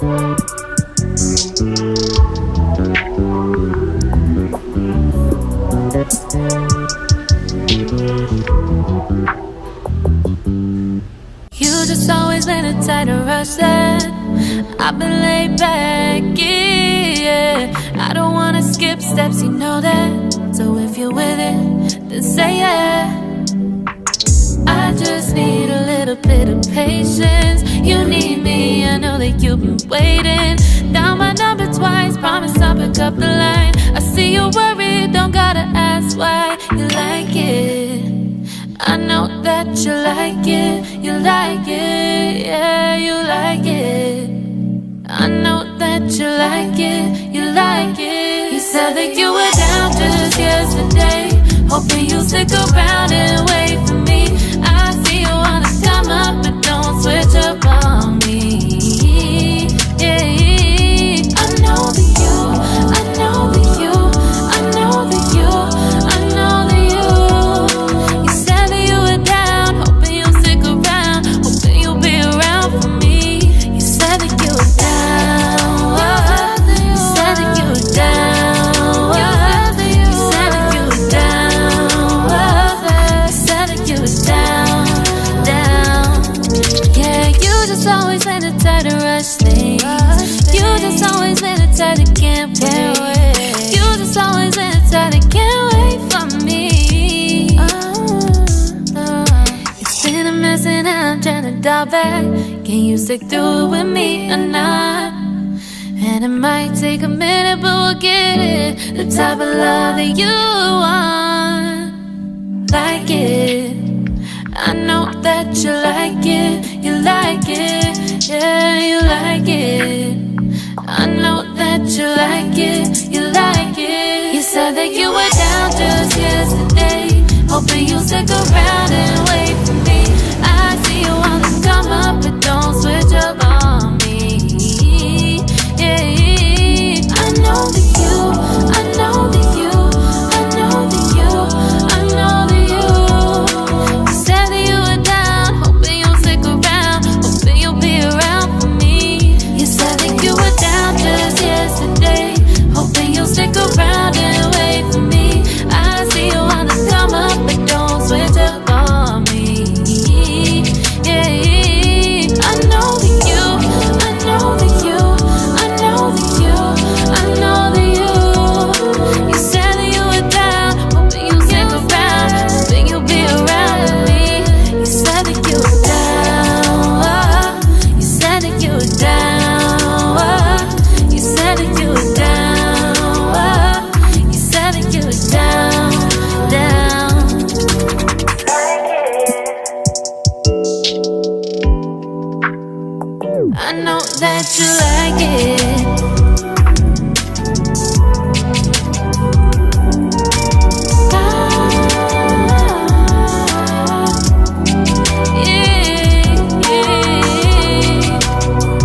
You just always been a tighter rush that I've been laid back, yeah. I don't wanna skip steps, you know that. So if you're with it, then say yeah. I just need a little bit of patience. You need me, I know that you've been waiting. Down my number twice, promise I'll pick up the line. I see you worried, don't gotta ask why. You like it, I know that you like it. You like it, yeah, you like it. I know that you like it, you like it. You said that you were down just yesterday, hoping you'll stick around and wait for me. I see you wanna come up, but don't switch up on me. Yeah, I know that you, I know that you, I know that you, I know that you. You said that you were down, hoping you'll stick around, hoping you'll be around for me. You said that you were down, you said that you were down, you said that you were down, you said that you were down, down. Yeah, you just always been a tight to rush things. You just always been a tight that can't wait. You just always been a tight that can't wait for me. It's been a mess and I'm trying to dial back. Can you stick through it with me or not? And it might take a minute, but we'll get it. The type of love that you want, like it. I know that you like it, you like it, yeah, you like it. I know that you like it, you like it. You said that you were down just yesterday, hoping you'll stick around and wait for me. I see you wanna come up, but don't switch up on me. Yeah, I know that you, I know that you, I know that you, I know that you. You said that you were down, hoping you'll stick around, hoping you'll be around for me. You said that you were down just yesterday, hoping you'll stick around and wait for me. I see you wanna come up, but don't switch up on me. Yeah, I know that you, I know that you, I know that you, I know that you. You said that you were down, hoping you'll stick around, hoping you'll be around with me. You said that you were down, you said that you were down, you said that you were down, you said that you were down, down. I know that you like it.